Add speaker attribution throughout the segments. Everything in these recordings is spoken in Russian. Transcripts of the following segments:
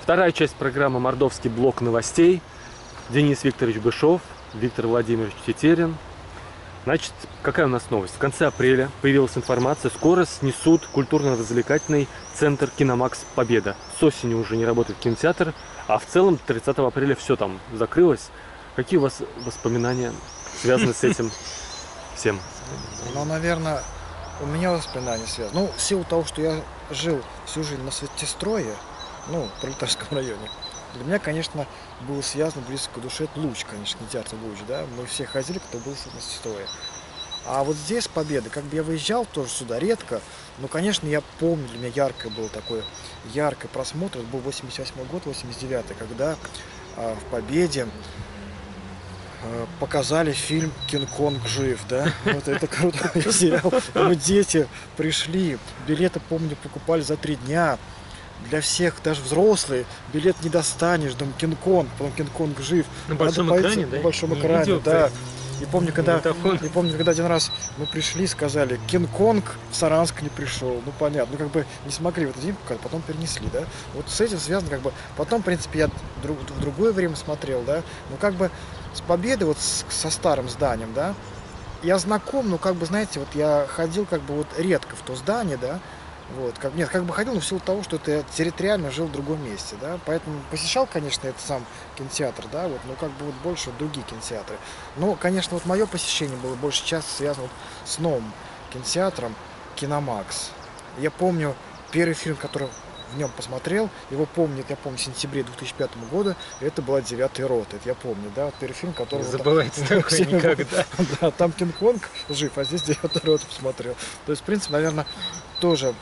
Speaker 1: Вторая часть программы «Мордовский блок новостей». Денис Викторович Бышов, Виктор Владимирович Тетерин. Значит, какая у нас новость? В конце апреля появилась информация, скоро снесут культурно-развлекательный центр «Киномакс Победа». С осени уже не работает кинотеатр, а в целом 30 апреля все там закрылось. Какие у вас воспоминания связаны с этим всем?
Speaker 2: Ну, наверное, у меня воспоминания связаны. Ну, в силу того, что я жил всю жизнь на Светистрое, в Пролетарском районе, для меня, конечно, было связано близко к душе. Это Луч, конечно, кинотеатр Луч, да. Мы все ходили, кто был на Светистрое. А вот здесь Победа, как бы я выезжал тоже сюда редко, но, конечно, я помню, для меня яркое было такое, яркий просмотр. Это был 88 год, 89-й, когда в Победе показали фильм «Кинг-Конг жив», да, вот это крутой сериал. Мы дети пришли, билеты, помню, покупали за 3 дня. Для всех, даже взрослые, билет не достанешь, там Кинг-Конг, потом Кинг-Конг жив.
Speaker 3: На большом экране, да?
Speaker 2: На большом
Speaker 3: Не
Speaker 2: экране,
Speaker 3: видео,
Speaker 2: да. И помню, когда один раз мы пришли, сказали, Кинг-Конг в Саранск не пришел. Ну, понятно, как бы не смогли в этот день показать, потом перенесли, да. Вот с этим связано, как бы, потом, в принципе, я в другое время смотрел, да. Ну, как бы, с Победы, вот со старым зданием, да, я знаком, но, как бы, знаете, вот я ходил, как бы, вот редко в то здание, да. Вот, как бы ходил, но в силу того, что это территориально жил в другом месте, да, поэтому посещал, конечно, это сам кинотеатр, да, вот, но как бы вот больше вот другие кинотеатры. Но, конечно, вот мое посещение было больше часто связано вот с новым кинотеатром «Киномакс». Я помню первый фильм, который в нем посмотрел, я помню в сентябре 2005 года, это была «Девятая рота», это я помню, да, вот первый фильм, который...
Speaker 3: Не забывайте такое никогда.
Speaker 2: Да, там Кинг-Конг жив, а здесь «Девятая рота» посмотрел. То есть, в принципе, наверное, тоже...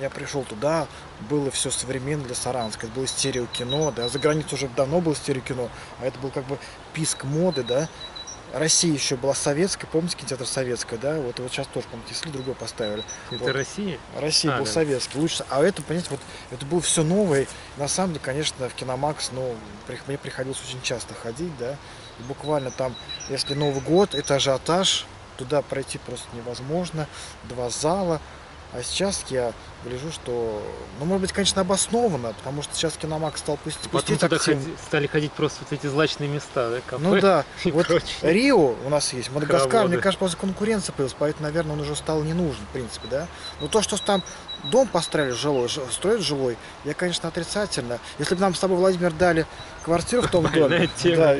Speaker 2: Я пришел туда, было все современно для Саранска, это было стереокино, да, за границей уже давно было стереокино, а это был как бы писк моды, да. Россия еще была советская, помните, кинотеатр советская, да, вот сейчас тоже, помните, если другой поставили.
Speaker 3: Это
Speaker 2: вот.
Speaker 3: Россия?
Speaker 2: Россия был советский, лучше, а это, понимаете, вот это было все новое, на самом деле, конечно, в Киномакс, мне приходилось очень часто ходить, да, и буквально там, если Новый год, это ажиотаж, туда пройти просто невозможно, 2 зала. А сейчас я гляжу, что, может быть, конечно, обоснованно, потому что сейчас Киномакс стал пустить активно.
Speaker 3: Стали ходить просто вот эти злачные места, да, кафе.
Speaker 2: Ну да, вот
Speaker 3: прочее.
Speaker 2: Рио у нас есть, Мадагаскар, мне кажется, просто конкуренция появилась, поэтому, наверное, он уже стал не нужен, в принципе, да. Но то, что там дом построили жилой, строят жилой, я, конечно, отрицательно. Если бы нам с тобой, Владимир, дали квартиру в том доме, да,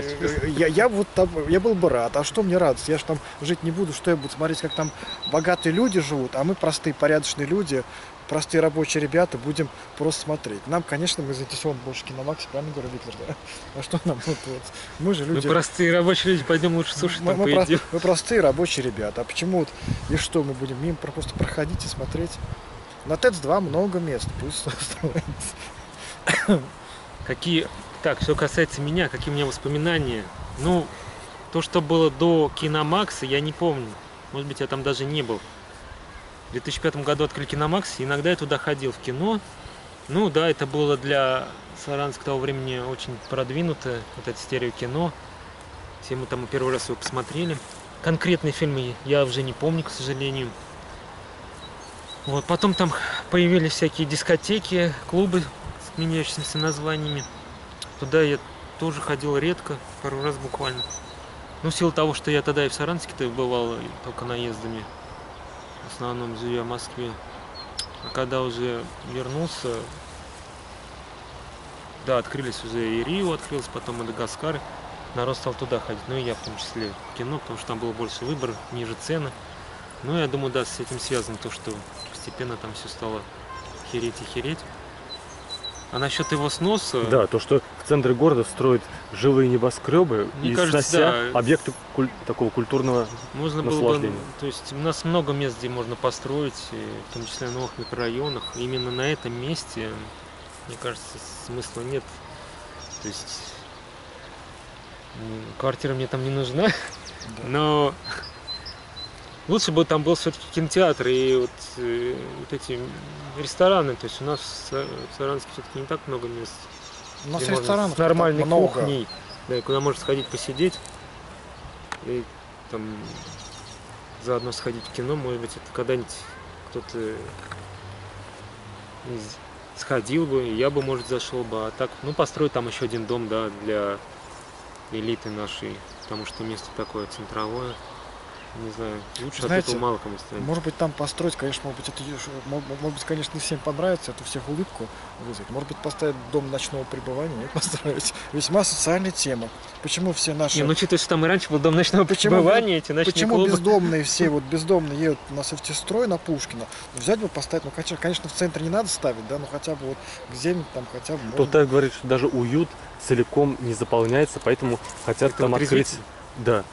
Speaker 2: я был бы рад. А что мне радость? Я же там жить не буду, что я буду смотреть, как там богатые люди живут, а мы простые, порядочные люди, простые рабочие ребята, будем просто смотреть. Нам, конечно, мы заинтересованы больше в Киномаксе, правильно говорю, Виктор, да? А что нам? Мы же люди...
Speaker 3: Мы простые рабочие люди, пойдем лучше суши там поедим.
Speaker 2: Мы простые рабочие ребята. А почему вот, и что, мы будем мимо просто проходить и смотреть? На ТЭЦ-2 много мест, пусть строится.
Speaker 3: Так, что касается меня, какие у меня воспоминания? Ну, то, что было до Киномакса, я не помню. Может быть, я там даже не был. В 2005 году открыли Киномакс, иногда я туда ходил в кино. Ну да, это было для Саранска того времени очень продвинутое, вот это стереокино. Все мы там первый раз его посмотрели. Конкретные фильмы я уже не помню, к сожалению. Вот, потом там появились всякие дискотеки, клубы с меняющимися названиями. Туда я тоже ходил редко, пару раз буквально. Ну, в силу того, что я тогда и в Саранске-то бывал только наездами. В основном живя в Москве. А когда уже вернулся, да, открылись уже и Рио открылся, потом Мадагаскар. Народ стал туда ходить, ну и я в том числе в кино, потому что там было больше выбора, ниже цены. Ну, я думаю, да, с этим связано то, что постепенно там все стало хереть и хереть. А насчет его сноса...
Speaker 1: Да, то, что в центре города строят живые небоскребы и снося объекты такого культурного наслаждения. Было бы,
Speaker 3: то есть у нас много мест, где можно построить, в том числе в новых микрорайонах. Именно на этом месте, мне кажется, смысла нет. То есть квартира мне там не нужна, но... Лучше бы там был все-таки кинотеатр и вот эти рестораны. То есть у нас в Саранске все-таки не так много мест.
Speaker 2: У нас ресторанов
Speaker 3: с нормальной кухней, да, куда можно сходить посидеть и там заодно сходить в кино. Может быть, это когда-нибудь кто-то из сходил бы, я бы, может, зашел бы. А так, ну, построить там еще один дом, да, для элиты нашей, потому что место такое центровое. Не знаю, лучше от
Speaker 2: Знаете,
Speaker 3: этого мало кому станет.
Speaker 2: Может быть, там построить, конечно, может быть, может быть, конечно, не всем понравится, это у всех улыбку вызвать. Может быть, поставить дом ночного пребывания, нет, построить. Весьма социальная тема. Почему все наши...
Speaker 3: Не, ну, учитывая, что там и раньше был дом ночного
Speaker 2: Почему
Speaker 3: пребывания, эти ночные
Speaker 2: Почему
Speaker 3: клубы.
Speaker 2: бездомные все, вот бездомные едут на Софтистрой, на Пушкина, взять бы поставить, ну, конечно, в центре не надо ставить, да, но хотя бы вот где-нибудь там хотя бы...
Speaker 1: Кто-то говорит, что даже уют целиком не заполняется, поэтому хотят
Speaker 3: Это
Speaker 1: там открыть...
Speaker 3: вытрезвитель?
Speaker 1: Да.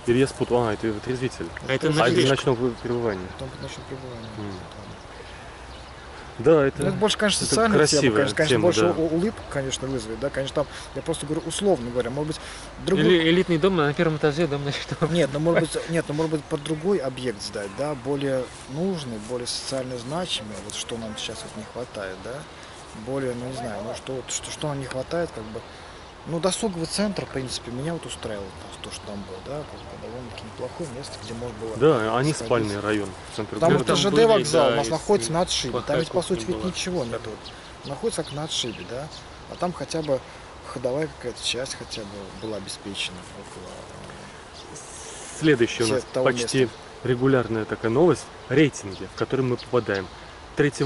Speaker 1: Или я спутал, это вытрезвитель.
Speaker 3: А это
Speaker 1: А для
Speaker 3: на
Speaker 1: ночного пребывания.
Speaker 2: Там ночное пребывание.
Speaker 1: Да, это...
Speaker 2: Ну, это больше, конечно,
Speaker 1: это
Speaker 2: социальная тема,
Speaker 1: красивая
Speaker 2: конечно,
Speaker 1: тема,
Speaker 2: больше
Speaker 1: да.
Speaker 2: улыбку, конечно, вызовет, да, конечно, там, я просто говорю, условно говоря, может быть, другой...
Speaker 3: Или элитный дом на первом этаже, дом ночного.
Speaker 2: Нет, ну может быть под другой объект сдать, да, более нужный, более социально значимый, вот что нам сейчас вот не хватает, да, более, ну не знаю, ну что нам не хватает, как бы, ну досуговый центр, в принципе, меня вот устраивало то, что там было, да, как бы довольно-таки неплохое место, где можно было...
Speaker 1: Да, они
Speaker 2: сходить.
Speaker 1: спальный район в центре
Speaker 2: Потому
Speaker 1: города.
Speaker 2: что
Speaker 3: там
Speaker 2: ЖД
Speaker 3: были,
Speaker 2: вокзал
Speaker 3: да,
Speaker 2: у нас
Speaker 3: если
Speaker 2: находится на отшибе, там
Speaker 3: плохая
Speaker 2: ведь по сути
Speaker 3: кухня
Speaker 2: ведь
Speaker 3: была.
Speaker 2: ничего нет, вот, находится как на отшибе, да, а там хотя бы ходовая какая-то часть хотя бы была обеспечена около...
Speaker 1: Следующая у нас
Speaker 2: того
Speaker 1: почти
Speaker 2: места.
Speaker 1: регулярная такая новость. Рейтинги, в которые мы попадаем. 3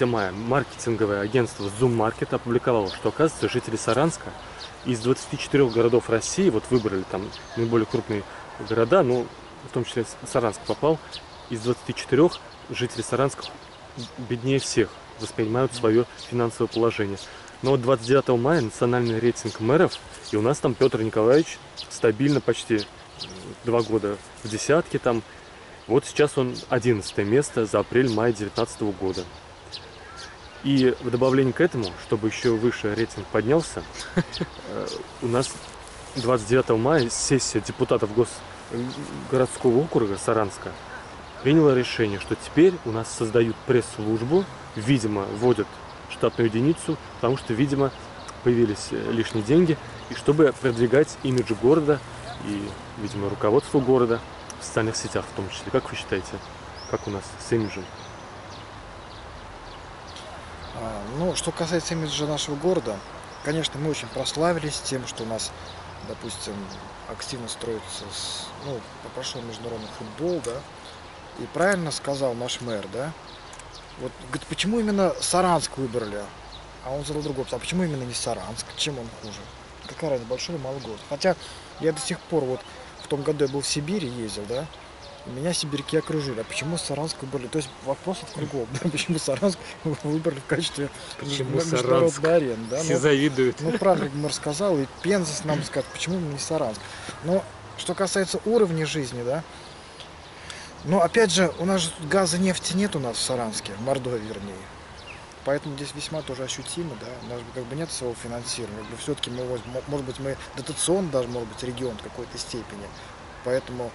Speaker 1: мая маркетинговое агентство Zoom Market опубликовало, что, оказывается, жители Саранска из 24 городов России, вот выбрали там наиболее крупные города, ну, в том числе Саранск попал, из 24 жители Саранска беднее всех воспринимают свое финансовое положение. Но вот 29 мая национальный рейтинг мэров, и у нас там Петр Николаевич стабильно почти 2 года в десятке там. Вот сейчас он 11 место за апрель-май 2019 года. И в добавлении к этому, чтобы еще выше рейтинг поднялся, у нас 29 мая сессия депутатов городского округа Саранска приняла решение, что теперь у нас создают пресс-службу, видимо, вводят штатную единицу, потому что, видимо, появились лишние деньги, и чтобы продвигать имидж города и, видимо, руководство города в социальных сетях в том числе. Как вы считаете, как у нас с имиджем?
Speaker 2: Ну, что касается имиджа нашего города, конечно, мы очень прославились тем, что у нас, допустим, активно строится, пошел международный футбол, да, и правильно сказал наш мэр, да, вот, говорит, почему именно Саранск выбрали, а он задал другой вопрос, а почему именно не Саранск, чем он хуже, какая разница, большой или малый город, хотя я до сих пор, вот, в том году я был в Сибири, ездил, да, и меня сибиряки окружили. А почему Саранск выбрали? То есть вопросов кругом. Да? Почему Саранск выбрали в качестве международной арены? Да?
Speaker 3: Все завидуют.
Speaker 2: Ну, правильно, как мэр сказал, и Пенза нам сказал, почему не Саранск. Но что касается уровня жизни, да, но опять же, у нас же газа, нефти нет у нас в Саранске, в Мордовии вернее. Поэтому здесь весьма тоже ощутимо, да, у нас как бы нет своего финансирования. Как бы все-таки мы, может быть, мы дотационный даже, может быть, регион в какой-то степени. Поэтому,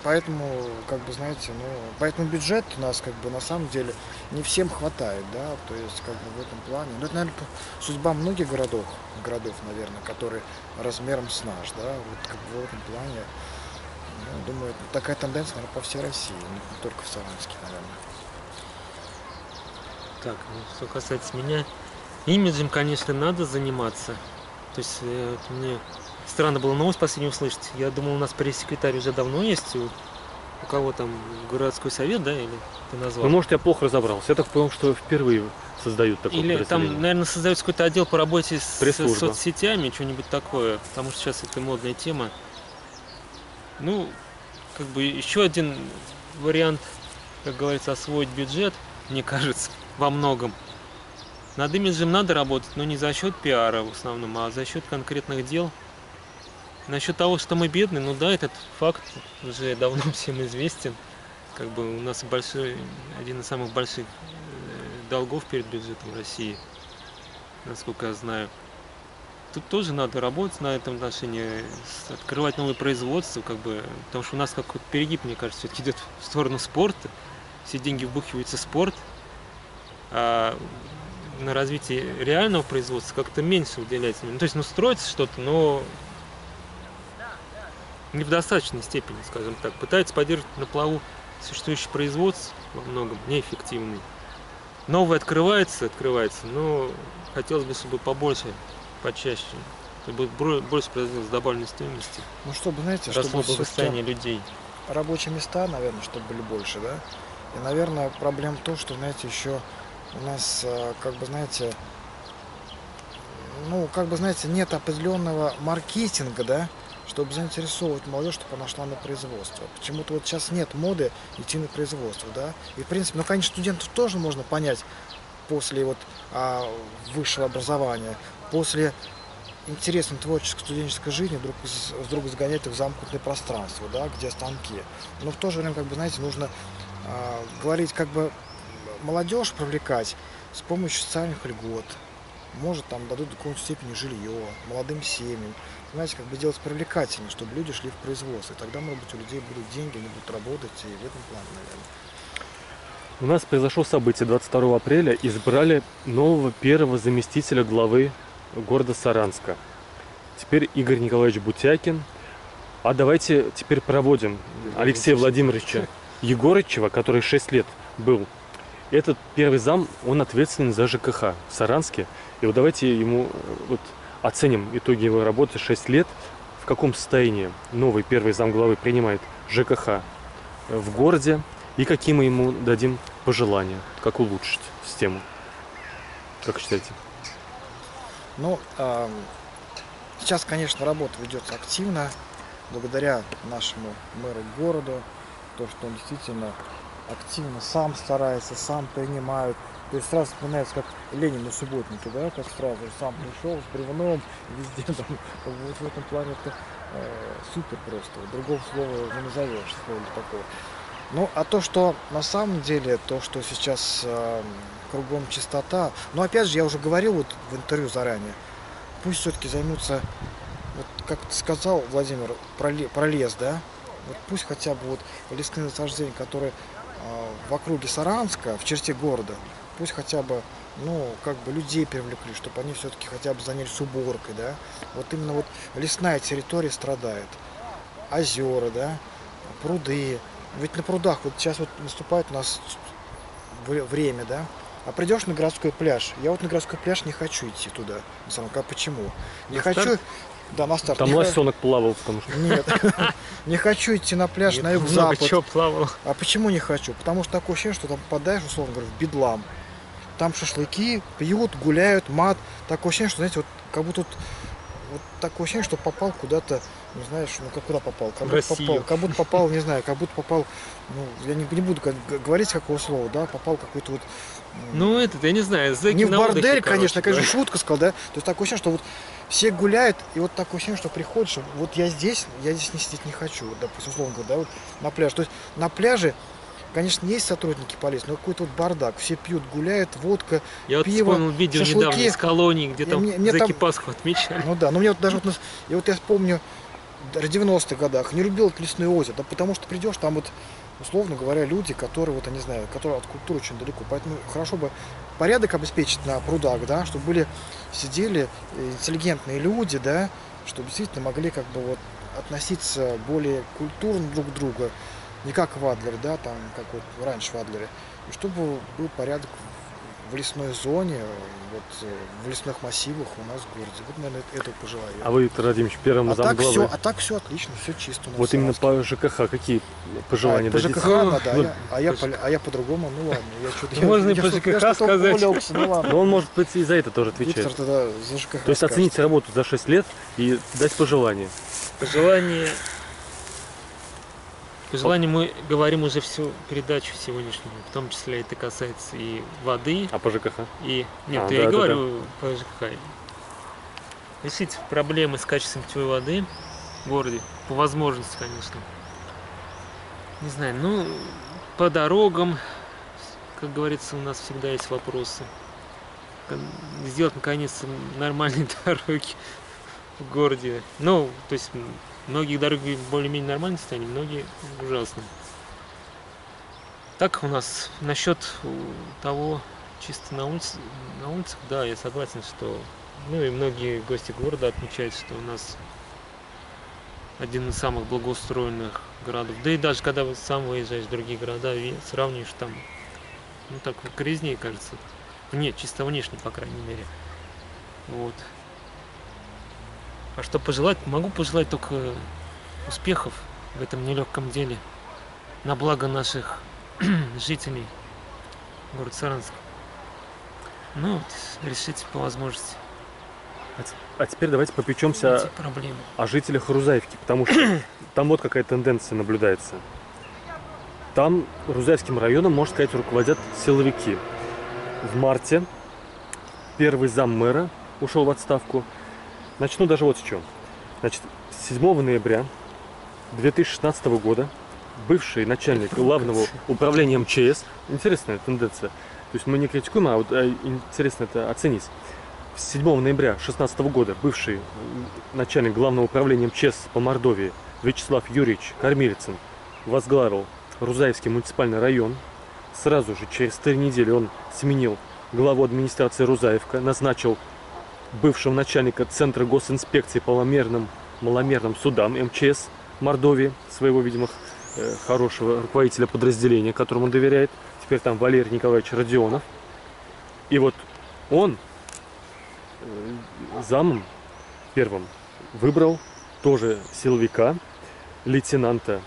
Speaker 2: как бы, знаете, поэтому бюджет у нас, как бы, на самом деле, не всем хватает, да, то есть, как бы, в этом плане. Ну, это, наверное, судьба многих городов, наверное, которые размером с наш, да, вот, как бы, в этом плане, думаю, такая тенденция, наверное, по всей России, не только в Саранске, наверное.
Speaker 3: Так, что касается меня, имиджем, конечно, надо заниматься. То есть мне странно было новость последнюю услышать. Я думал, у нас пресс-секретарь уже давно есть. У кого там городской совет, да, или ты назвал?
Speaker 1: Ну, может, я плохо разобрался. Я так понял, что впервые создают такое
Speaker 3: Или там, наверное, создается какой-то отдел по работе с соцсетями, что-нибудь такое. Потому что сейчас это модная тема. Ну, как бы еще один вариант, как говорится, освоить бюджет, мне кажется, во многом. Над имиджем надо работать, но не за счет пиара в основном, а за счет конкретных дел. Насчет того, что мы бедны, ну да, этот факт уже давно всем известен. Как бы у нас один из самых больших долгов перед бюджетом России, насколько я знаю. Тут тоже надо работать на этом отношении, открывать новые производства, как бы, потому что у нас какой-то перегиб, мне кажется, все-таки идет в сторону спорта. Все деньги вбухиваются в спорт, а на развитие реального производства как-то меньше уделяется. Ну, то есть, строится что-то, но не в достаточной степени, скажем так. Пытаются поддерживать на плаву существующее производство во многом неэффективный. новое открывается, но хотелось бы, чтобы побольше, почаще, чтобы больше производилось добавленной стоимости,
Speaker 2: Ну, чтобы, знаете,
Speaker 3: росло
Speaker 2: чтобы всё-таки
Speaker 3: благосостояние людей.
Speaker 2: рабочие места, наверное, чтобы были больше, да. И, наверное, проблема в том, что, знаете, еще у нас, как бы, знаете, ну, как бы, знаете, нет определенного маркетинга, да, чтобы заинтересовывать молодежь, чтобы она шла на производство. Почему-то вот сейчас нет моды идти на производство, да. И, в принципе, ну, конечно, студентов тоже можно понять после вот высшего образования, после интересной творческой студенческой жизни вдруг загонять их в замкнутое пространство, да, где станки. Но в то же время, как бы, знаете, нужно говорить, как бы молодежь привлекать с помощью социальных льгот. Может, там дадут до какой-нибудь степени жилье, молодым семьям. Знаете, как бы делать привлекательно, чтобы люди шли в производство. И тогда, может быть, у людей будут деньги, они будут работать, и в этом плане, наверное.
Speaker 1: У нас произошло событие 22 апреля. Избрали нового первого заместителя главы города Саранска. Теперь Игорь Николаевич Бутякин. А давайте теперь проводим Алексея Владимировича Егорычева, который 6 лет был. Этот первый зам, он ответственен за ЖКХ в Саранске. И вот давайте ему вот оценим итоги его работы 6 лет. В каком состоянии новый первый замглавы принимает ЖКХ в городе. И какие мы ему дадим пожелания, как улучшить систему. Как считаете?
Speaker 2: Ну, сейчас, конечно, работа ведется активно, благодаря нашему мэру города, то, что он действительно активно сам старается, сам принимает. То есть сразу вспоминается, как Ленин на субботнике, да, как сразу сам пришел с бревном, везде там, вот в этом плане это супер просто, другого слова не назовешь, слова такого. Ну, а то, что на самом деле, то, что сейчас кругом чистота, но опять же, я уже говорил вот в интервью заранее, пусть все-таки займутся, вот как ты сказал, Владимир, про лес, да, вот пусть хотя бы вот лесные насаждения, которые в округе Саранска, в черте города, пусть хотя бы, ну, как бы людей привлекли, чтобы они все-таки хотя бы занялись уборкой, да, вот именно вот лесная территория страдает, озера, да, пруды. Ведь на прудах вот сейчас вот наступает у нас время, да? А придешь на городской пляж. Я вот на городской пляж не хочу идти туда. На самом деле, почему? Не хочу.
Speaker 3: Старт?
Speaker 2: Да, на старт.
Speaker 1: Там лосенок плавал, потому что...
Speaker 2: Нет. Не хочу идти на пляж
Speaker 3: Нет,
Speaker 2: на
Speaker 3: много
Speaker 2: юг-запад.
Speaker 3: чего плавало.
Speaker 2: А почему не хочу? Потому что такое ощущение, что там попадаешь, условно говоря, в бедлам. Там шашлыки, пьют, гуляют, мат. Такое ощущение, что, знаете, вот как будто вот такое ощущение, что попал куда-то, не знаешь, ну как куда попал? Как будто попал, не знаю, как будто попал, ну, я не буду говорить какого слова, да, попал какой-то вот...
Speaker 3: Ну, я не знаю, зэки
Speaker 2: не в
Speaker 3: на отдыхе,
Speaker 2: бордель, конечно,
Speaker 3: короче,
Speaker 2: шутка сказал, да? То есть такое ощущение, что вот все гуляют, и вот такое ощущение, что приходишь, вот я здесь не сидеть не хочу, вот, допустим, условно говоря, да, вот на пляж. То есть на пляже, конечно, есть сотрудники полиции, но какой-то вот бардак, все пьют, гуляют, водка,
Speaker 3: Я вот
Speaker 2: пиво,
Speaker 3: вспомнил видео
Speaker 2: шашлыки.
Speaker 3: недавно из колонии, где там
Speaker 2: мне
Speaker 3: зэки
Speaker 2: там-
Speaker 3: Пасху отмечали.
Speaker 2: Ну да, но мне вот даже вот, и вот я вспомню, в 90-х годах не любил это лесное озеро, да, потому что придешь, там вот, условно говоря, люди, которые, вот, я не знаю, которые от культуры очень далеко, поэтому хорошо бы порядок обеспечить на прудах, да, чтобы сидели интеллигентные люди, да, чтобы действительно могли как бы вот относиться более культурно друг к другу, не как в Адлере, да, там, как вот раньше в Адлере, и чтобы был порядок в лесной зоне, вот, в лесных массивах у нас в городе. Вот, наверное, это пожелаю.
Speaker 1: А вы, Виктор Владимирович, первым замглавы.
Speaker 2: Так все отлично, все чисто. У нас
Speaker 1: Вот
Speaker 2: в
Speaker 1: именно
Speaker 2: Саратове.
Speaker 1: по ЖКХ какие пожелания
Speaker 2: по
Speaker 1: дадите?
Speaker 2: ЖКХ надо,
Speaker 1: Ну,
Speaker 2: а я по-другому, ну ладно. Я что-то,
Speaker 3: Можно и
Speaker 2: я
Speaker 3: по
Speaker 2: что-то-
Speaker 3: ЖКХ
Speaker 2: я что-то
Speaker 3: сказать.
Speaker 2: увлекся, ну ладно.
Speaker 1: Но он может быть и за это тоже
Speaker 2: Виктор
Speaker 1: отвечает.
Speaker 2: тогда за ЖКХ
Speaker 1: То есть
Speaker 2: скажет.
Speaker 1: оценить работу за 6 лет и дать пожелания.
Speaker 3: Пожелание мы говорим уже всю передачу сегодняшнюю, в том числе это касается и воды,
Speaker 1: А по ЖКХ?
Speaker 3: и... Нет,
Speaker 1: А,
Speaker 3: я
Speaker 1: да,
Speaker 3: и
Speaker 1: да,
Speaker 3: говорю по ЖКХ. Решить проблемы с качеством питьевой воды в городе, по возможности, конечно. Не знаю, ну, по дорогам, как говорится, у нас всегда есть вопросы. Сделать, наконец, нормальные дороги в городе. Ну, то есть, многие дороги более-менее нормальные состояние, многие ужасные. Так у нас насчет того, чисто на улицах, да, я согласен, что, ну и многие гости города отмечают, что у нас один из самых благоустроенных городов. Да и даже когда сам выезжаешь в другие города, сравниваешь, там Ну так грязнее, кажется. Нет, чисто внешне, по крайней мере. Вот. А что пожелать? Могу пожелать только успехов в этом нелегком деле. На благо наших жителей города Саранск. Ну, вот, решите по возможности
Speaker 1: А теперь давайте
Speaker 3: эти
Speaker 1: попечемся
Speaker 3: проблемы.
Speaker 1: о жителях Рузаевки, потому что там вот какая тенденция наблюдается. Там Рузаевским районом, можно сказать, руководят силовики. В марте первый заммэра ушел в отставку. Начну даже вот с чего. Значит, 7 ноября 2016 года бывший начальник главного управления МЧС, интересная тенденция, то есть мы не критикуем, а вот интересно это оценить. 7 ноября 2016 года бывший начальник главного управления МЧС по Мордовии Вячеслав Юрьевич Кормилицын возглавил Рузаевский муниципальный район. Сразу же через 3 недели он сменил главу администрации Рузаевка, назначил бывшего начальника Центра госинспекции по маломерным судам МЧС Мордовии, своего, видимо, хорошего руководителя подразделения, которому он доверяет. Теперь там Валерий Николаевич Родионов. И вот он замом первым выбрал тоже силовика, лейтенанта,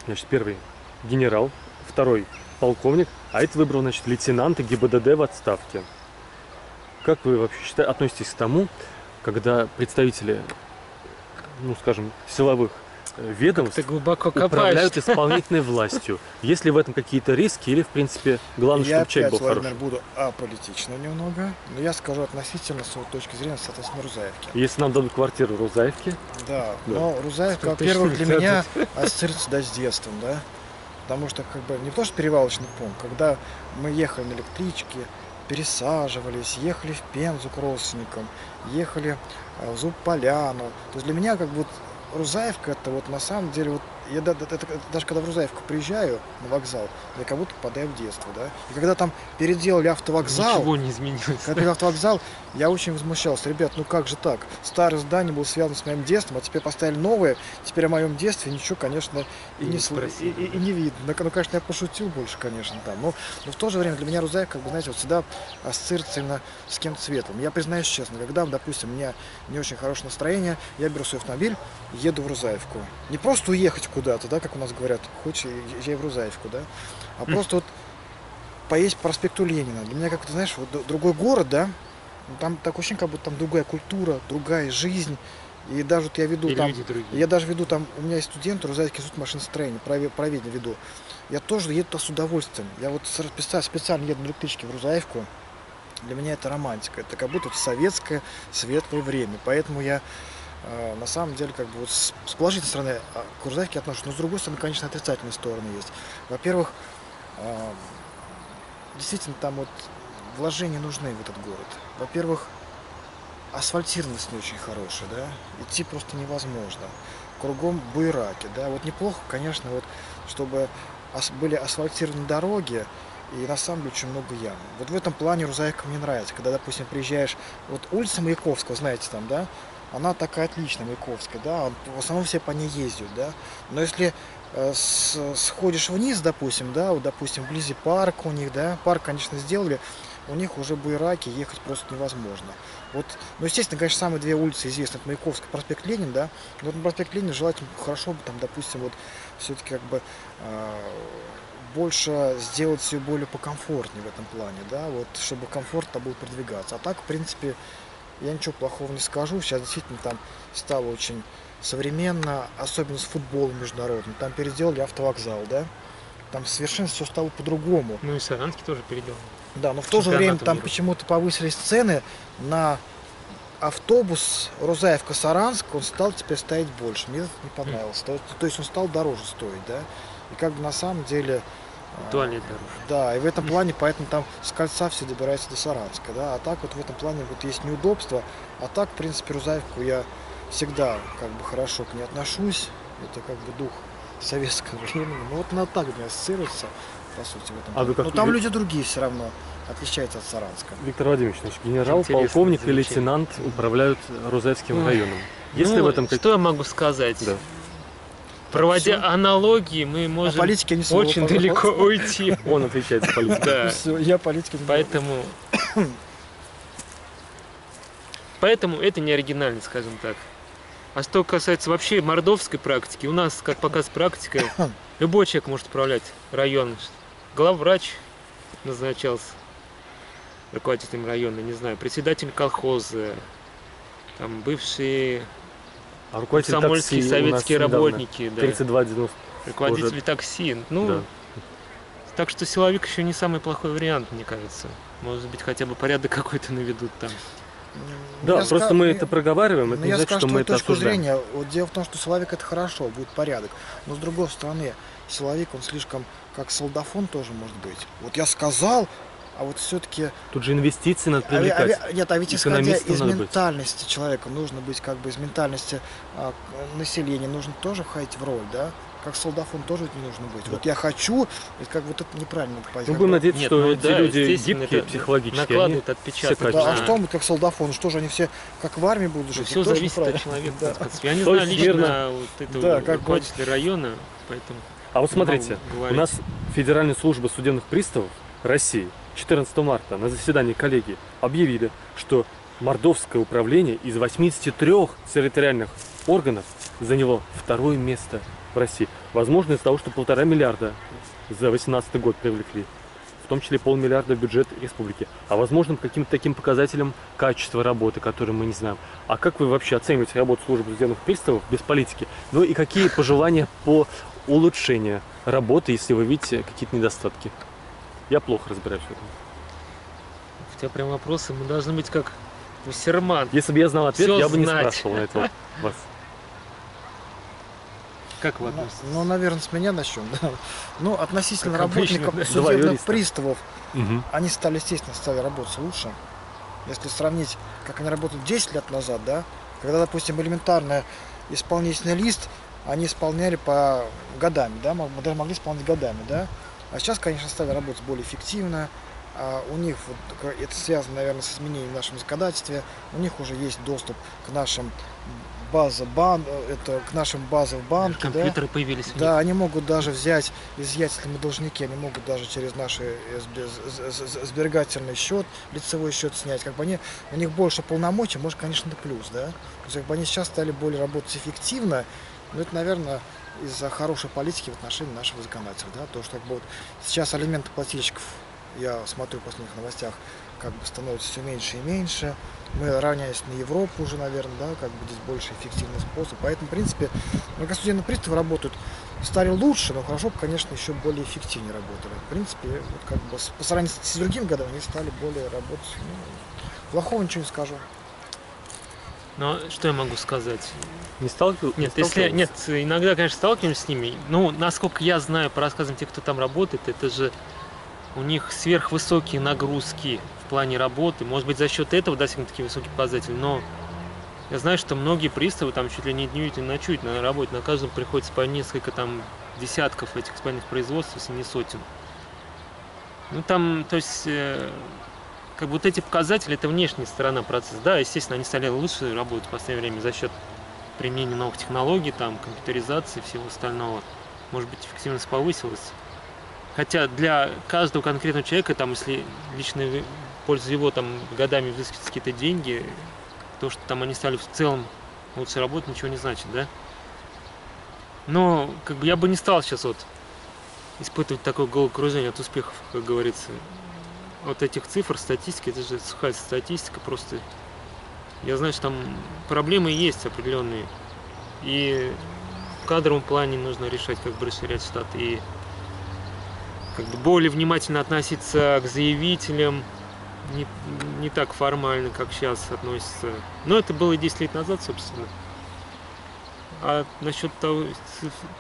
Speaker 1: значит, первый генерал, второй полковник, а это выбрал, значит, лейтенанта ГИБДД в отставке. Как вы вообще относитесь к тому, когда представители, ну, скажем, силовых ведомств
Speaker 3: Ты глубоко
Speaker 1: управляют
Speaker 3: копаешь.
Speaker 1: исполнительной властью? Есть ли в этом какие-то риски или, в принципе, главное,
Speaker 2: Я
Speaker 1: чтобы человек
Speaker 2: опять,
Speaker 1: был
Speaker 2: Владимир,
Speaker 1: хороший?
Speaker 2: буду аполитично немного, но я скажу относительно своей точки зрения, соответственно, Рузаевки.
Speaker 1: Если нам дадут квартиру в Рузаевке,
Speaker 2: Да,
Speaker 1: Да.
Speaker 2: но Рузаевка,
Speaker 3: Что
Speaker 2: во-первых,
Speaker 3: точно
Speaker 2: для
Speaker 3: не
Speaker 2: меня ассоциируется, да, с детством, да, потому что, как бы, не то, что перевалочный пункт, когда мы ехали на электричке, пересаживались, ехали в Пензу к родственникам, ехали в Зуб-Поляну, то есть для меня, как бы, вот, Рузаевка, это вот на самом деле, вот, я даже когда в Рузаевку приезжаю на вокзал, я как будто попадаю в детство, да, и когда там переделали автовокзал,
Speaker 3: Ничего не изменилось.
Speaker 2: когда переехал в автовокзал, я очень возмущался. Ребят, ну как же так? Старое здание было связано с моим детством, а теперь поставили новое. Теперь о моем детстве ничего, конечно, и
Speaker 3: Не
Speaker 2: не
Speaker 3: спросили.
Speaker 2: и не видно. Ну, конечно, я пошутил больше, конечно, там. Но в то же время для меня Рузаевка, как бы, знаете, вот всегда ассоциируется именно с кем-то светлым. Я признаюсь честно, когда, допустим, у меня не очень хорошее настроение, я беру свой автомобиль и еду в Рузаевку. Не просто уехать куда-то, да, как у нас говорят, хочешь, езжай в Рузаевку, да, а просто вот поесть по проспекту Ленина. Для меня, как ты знаешь, вот другой город, да, там такое ощущение, как будто там другая культура, другая жизнь. И даже вот я веду
Speaker 3: И
Speaker 2: там,
Speaker 3: люди другие.
Speaker 2: я даже веду там, у меня есть студенты, Рузаевский институт машиностроения, праведение веду. Я тоже еду туда с удовольствием. Я вот специально еду на электричке в Рузаевку. Для меня это романтика. Это как будто советское светлое время. Поэтому я на самом деле, как бы, вот с положительной стороны к Рузаевке отношусь, но с другой стороны, конечно, отрицательные стороны есть. Во-первых, действительно, там вот вложения нужны в этот город. Во-первых, асфальтированность не очень хорошая, да, идти просто невозможно. Кругом буераки, да, вот неплохо, конечно, вот, чтобы были асфальтированы дороги, и на самом деле очень много ям. Вот в этом плане Рузаевка мне нравится, когда, допустим, приезжаешь, вот улица Маяковского, знаете, там, да, она такая отличная, Маяковская, да, в основном все по ней ездят, да, но если сходишь вниз, допустим, да, вот, допустим, вблизи парка у них, да, парк, конечно, сделали, у них уже буераки, ехать просто невозможно. Вот, ну, естественно, конечно, самые две улицы известны, это Маяковская, проспект Ленин, да, но вот на проспект Ленина желательно хорошо бы, там, допустим, вот, все-таки, как бы, больше сделать все более покомфортнее в этом плане, да, вот, чтобы комфортно было продвигаться. А так, в принципе, я ничего плохого не скажу. Сейчас действительно там стало очень современно, особенно с футболом международным. Там переделали автовокзал, да, там совершенно все стало по-другому.
Speaker 3: Ну и Саранске тоже переделали.
Speaker 2: Да, но в то же время
Speaker 3: Чемпионатом
Speaker 2: там
Speaker 3: мира.
Speaker 2: почему-то повысились цены на автобус Рузаевка-Саранск, он стал теперь стоять больше. Мне это не понравилось. То есть он стал дороже стоить, да. И как бы на самом деле...
Speaker 3: Туалет дороже.
Speaker 2: Да, и в этом плане, поэтому там с кольца все добираются до Саранска, да, а так вот в этом плане вот есть неудобства, а так, в принципе, Рузаевку я всегда как бы хорошо к ней отношусь, это как бы дух советского времени, но вот она так у меня ассоциируется, по сути, в этом
Speaker 1: А вы
Speaker 2: плане.
Speaker 1: как
Speaker 2: Но там
Speaker 1: ви-
Speaker 2: люди другие все равно, отличаются от Саранска.
Speaker 1: Виктор Владимирович, значит, генерал,
Speaker 3: Интересное
Speaker 1: полковник и
Speaker 3: замечание.
Speaker 1: лейтенант управляют Рузаевским
Speaker 3: Ой.
Speaker 1: районом. Есть ли
Speaker 3: Ну,
Speaker 1: в этом
Speaker 3: что я могу сказать?
Speaker 1: Да.
Speaker 3: Проводя
Speaker 2: всё.
Speaker 3: аналогии, мы
Speaker 2: О
Speaker 3: можем
Speaker 2: политике не слово,
Speaker 3: очень
Speaker 2: пожалуйста.
Speaker 3: далеко уйти.
Speaker 1: Он отвечает за политику.
Speaker 3: Да.
Speaker 2: Всё, я политики не
Speaker 3: Поэтому... Поэтому это не оригинально, скажем так. А что касается вообще мордовской практики, у нас, как показывает практика, любой человек может управлять районом. Главврач назначался руководителем района, не знаю, председатель колхоза, там бывшие
Speaker 1: А руководитель
Speaker 3: комсомольские
Speaker 1: такси у нас
Speaker 3: советские
Speaker 1: недавно
Speaker 3: работники, да,
Speaker 1: 32,90.
Speaker 3: руководители такси. Ну,
Speaker 1: Да.
Speaker 3: так что силовик еще не самый плохой вариант, мне кажется. Может быть, хотя бы порядок какой-то наведут там.
Speaker 1: Да,
Speaker 2: Я
Speaker 1: просто
Speaker 2: ска-
Speaker 1: мы
Speaker 2: я-
Speaker 1: это проговариваем, это
Speaker 2: Ну,
Speaker 1: не
Speaker 2: я
Speaker 1: значит,
Speaker 2: скажу
Speaker 1: что мы
Speaker 2: твою
Speaker 1: это
Speaker 2: точку
Speaker 1: осуждаем.
Speaker 2: зрения. Вот дело в том, что силовик это хорошо, будет порядок. Но с другой стороны, силовик, он слишком как солдафон тоже может быть. Вот я сказал, а вот все-таки...
Speaker 1: Тут же инвестиции надо привлекать.
Speaker 2: Нет, а ведь исходя
Speaker 1: Экономистом
Speaker 2: из
Speaker 1: надо быть.
Speaker 2: ментальности человека, нужно быть как бы из ментальности населения, нужно тоже входить в роль, да? Как солдафон тоже ведь не нужно быть.
Speaker 1: Да.
Speaker 2: Вот я хочу, и как вот это неправильно позиция.
Speaker 1: Мы будем надеяться,
Speaker 3: Нет,
Speaker 1: что
Speaker 3: ну
Speaker 1: эти
Speaker 3: да,
Speaker 1: люди
Speaker 3: естественно,
Speaker 1: гибкие
Speaker 3: это
Speaker 1: психологически.
Speaker 3: накладывает
Speaker 1: все
Speaker 3: отпечаток.
Speaker 2: Да, а
Speaker 1: качественные.
Speaker 2: что мы как солдафон? Что же они все как в армии будут жить?
Speaker 3: Все
Speaker 2: Это тоже
Speaker 3: зависит от
Speaker 2: неправильно.
Speaker 3: человека.
Speaker 2: Да.
Speaker 3: так сказать. Я не
Speaker 1: То
Speaker 3: знаю
Speaker 1: есть
Speaker 3: лично
Speaker 1: мирно.
Speaker 3: вот этого
Speaker 2: Да, как
Speaker 3: руководителя района, поэтому
Speaker 1: А вот
Speaker 3: не могу
Speaker 1: смотрите, у
Speaker 3: говорить.
Speaker 1: нас Федеральная служба судебных приставов России 14 марта на заседании коллегии объявили, что Мордовское управление из 83 территориальных органов заняло второе место в России. Возможно, из-за того, что 1,5 миллиарда за 2018 год привлекли, в том числе 500 миллиона в бюджет республики. А возможно, по каким-то таким показателям качества работы, которые мы не знаем. А как вы вообще оцениваете работу службы судебных приставов без политики? Ну и какие пожелания по улучшению работы, если вы видите какие-то недостатки? Я плохо разбираюсь в этом.
Speaker 3: У тебя прям вопросы, мы должны быть как Вассерман.
Speaker 1: Если бы я знал ответ,
Speaker 3: Всё
Speaker 1: я бы не
Speaker 3: знать.
Speaker 1: спрашивал на это вас.
Speaker 3: Как вы
Speaker 2: Ну,
Speaker 3: относитесь?
Speaker 2: ну, наверное, с меня начнем. Да. Ну, относительно
Speaker 3: Как обычно,
Speaker 2: работников
Speaker 3: да.
Speaker 1: Давай,
Speaker 2: судебных
Speaker 1: юриста.
Speaker 2: приставов,
Speaker 1: Мгм.
Speaker 2: они стали, естественно, стали работать лучше. Если сравнить, как они работали 10 лет назад, да, когда, допустим, элементарный исполнительный лист, они исполняли по годами, да, мы даже могли исполнять годами, да. А сейчас, конечно, стали работать более эффективно. У них, вот, это связано, наверное, с изменением в нашем законодательстве, у них уже есть доступ к нашим к нашим базам в банке, да.
Speaker 3: Компьютеры появились. у них.
Speaker 2: Да, они могут даже взять, изъять, если мы должники, они могут даже через наш сберегательный счет, лицевой счет снять. Как бы у них больше полномочий, может, конечно, это плюс, да. То есть, как бы они сейчас стали более работать эффективно, но это, наверное, из-за хорошей политики в отношении нашего законодателя, да. То, что как бы, вот, сейчас алименты плательщиков, я смотрю в последних новостях, как бы становится все меньше и меньше. Мы равняемся на Европу уже, наверное, да, как бы здесь больше эффективный способ. Поэтому, в принципе, судебные приставы работают, стали лучше, но хорошо бы, конечно, еще более эффективнее работали. В принципе, вот как бы по сравнению с другими годами они стали более работать. Ну, плохого ничего не скажу.
Speaker 3: Но что я могу сказать?
Speaker 1: Не сталкивался?
Speaker 3: Нет, если нет, иногда, конечно, сталкиваемся с ними. Ну, насколько я знаю по рассказам тех, кто там работает, это же у них сверхвысокие нагрузки в плане работы. Может быть, за счет этого достигнут такие высокие показатели. Но я знаю, что многие приставы там чуть ли не днюют и ночуют на работе. На каждом приходится по несколько там десятков этих исполнительных производств, если не сотен. Ну там, то есть, как бы вот эти показатели, это внешняя сторона процесса. Да, естественно, они стали лучше работать в последнее время за счет применения новых технологий, там, компьютеризации и всего остального. Может быть, эффективность повысилась. Хотя для каждого конкретного человека, там, если лично пользуясь его там годами взыскивать какие-то деньги, то, что там они стали в целом лучше работать, ничего не значит, да? Но как бы я бы не стал сейчас вот испытывать такое головокружение от успехов, как говорится. Вот этих цифр, статистики, это же сухая статистика, просто я знаю, что там проблемы есть определенные. И в кадровом плане нужно решать, как бы расширять штат, и как бы более внимательно относиться к заявителям, не так формально, как сейчас относятся. Но это было и 10 лет назад, собственно. А насчет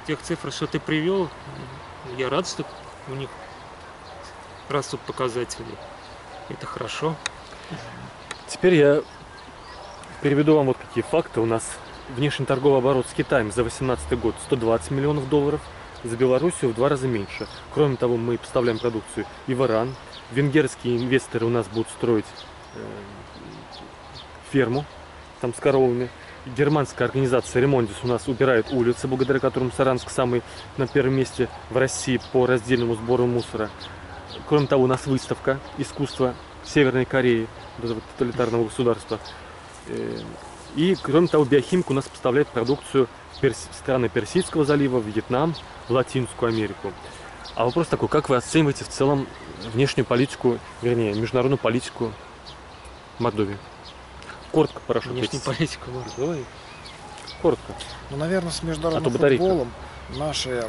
Speaker 3: тех цифр, что ты привел, я рад, что у них растут показатели. Это хорошо.
Speaker 1: Теперь я переведу вам вот какие факты. У нас внешнеторговый оборот с Китаем за 2018 год 120 миллионов долларов, за Белоруссию в 2 раза меньше. Кроме того, мы поставляем продукцию и в Иран. Венгерские инвесторы у нас будут строить ферму там с коровами. германская организация «Ремондис» у нас убирает улицы, благодаря которым Саранск самый на первом месте в России по раздельному сбору мусора. Кроме того, у нас выставка искусства Северной Кореи, этого тоталитарного государства. И, кроме того, биохимик у нас поставляет продукцию в страны Персидского залива, Вьетнам, в Латинскую Америку. А вопрос такой, как вы оцениваете в целом внешнюю политику, вернее, международную политику Мордовии? Коротко, прошу.
Speaker 3: Внешнюю политику Мордовии.
Speaker 1: Коротко.
Speaker 2: Ну, наверное, с международным футболом наши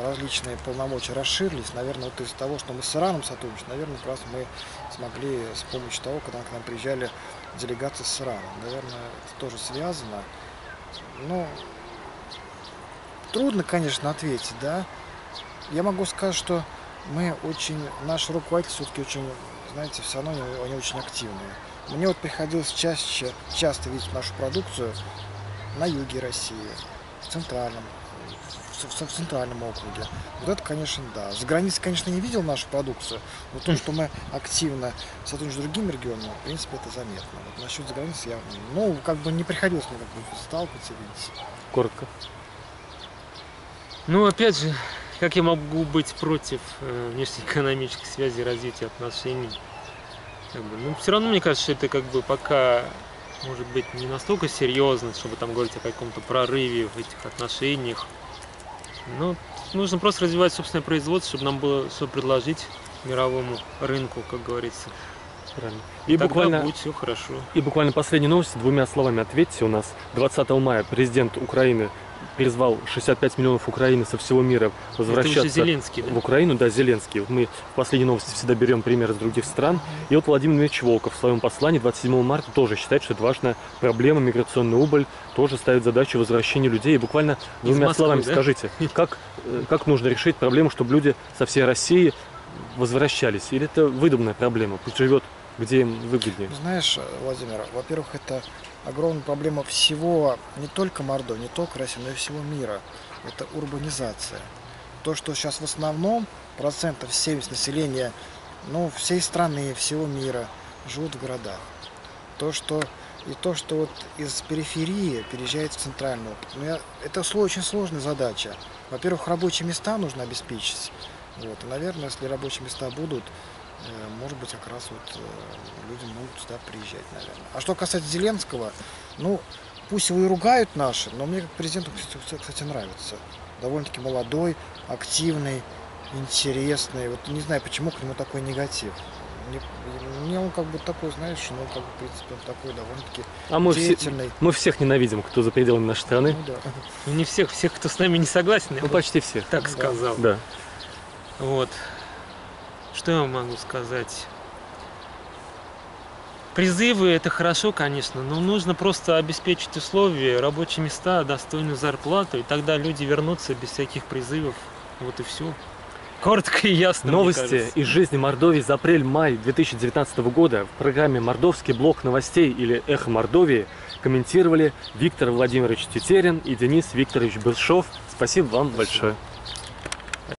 Speaker 2: различные полномочия расширились. Наверное, вот из-за того, что мы с Ираном сотрудничаем, наверное, как раз мы смогли с помощью того, когда к нам приезжали делегации с Ираном. Наверное, это тоже связано. Ну, трудно, конечно, ответить, да. Я могу сказать, что мы очень, наши руководители все-таки очень, знаете, все равно они очень активные. Мне вот приходилось часто видеть нашу продукцию на юге России, в центральном округе. Вот это, конечно, да. За границей, конечно, не видел нашу продукцию, но то, что мы активно сотрудничаем с другими регионами, в принципе, это заметно. Вот насчет за границей я, ну, как бы не приходилось мне как бы сталкиваться, видеть.
Speaker 1: Коротко.
Speaker 3: Ну, опять же, как я могу быть против внешнеэкономических связей и развития отношений? Как бы, ну, все равно, мне кажется, что это как бы пока, может быть, не настолько серьезно, чтобы там говорить о каком-то прорыве в этих отношениях. Ну, нужно просто развивать собственное производство, чтобы нам было что предложить мировому рынку, как говорится.
Speaker 1: Правильно.
Speaker 3: И буквально будет все хорошо.
Speaker 1: И буквально последняя новость, двумя словами ответьте. У нас 20 мая президент Украины призвал 65 миллионов Украины со всего мира возвращаться
Speaker 3: Зеленский, да?
Speaker 1: в Украину. Да, Зеленский. Вот мы в последней новости всегда берем пример из других стран. И вот Владимир Владимирович Волков в своем послании 27 марта тоже считает, что это важная проблема, миграционный убыль, тоже ставит задачу возвращения людей. И буквально двумя словами скажите, как нужно решить проблему, чтобы люди со всей России возвращались? Или это выдуманная проблема? Пусть живет, где им выгоднее.
Speaker 2: Знаешь, Владимир, во-первых, это огромная проблема всего, не только Мордовии, не только России, но и всего мира. Это урбанизация. То, что сейчас в основном процентов 70 населения, ну, всей страны, всего мира живут в городах. То, что вот из периферии переезжает в центральную. Это очень сложная задача. Во-первых, рабочие места нужно обеспечить. Вот. И, наверное, если рабочие места будут, может быть, как раз вот люди могут сюда приезжать, наверное. А что касается Зеленского, ну, пусть его и ругают наши, но мне как президенту, кстати, нравится. Довольно-таки молодой, активный, интересный. Вот не знаю, почему к нему такой негатив. Мне он как бы такой, знаешь, ну, как бы, в принципе, он такой довольно-таки деятельный.
Speaker 1: Мы всех ненавидим, кто за пределами нашей страны.
Speaker 2: Ну, да.
Speaker 3: Ну, не всех, кто с нами не согласен.
Speaker 1: Ну, почти всех.
Speaker 3: Так сказал.
Speaker 1: Да.
Speaker 3: Вот. Что я могу сказать? Призывы это хорошо, конечно, но нужно просто обеспечить условия, рабочие места, достойную зарплату, и тогда люди вернутся без всяких призывов. Вот и все. Коротко и ясно.
Speaker 1: Новости из жизни Мордовии за апрель-май 2019 года в программе «Мордовский блок новостей» или «Эхо Мордовии» комментировали Виктор Владимирович Тетерин и Денис Викторович Белшов. Спасибо вам большое.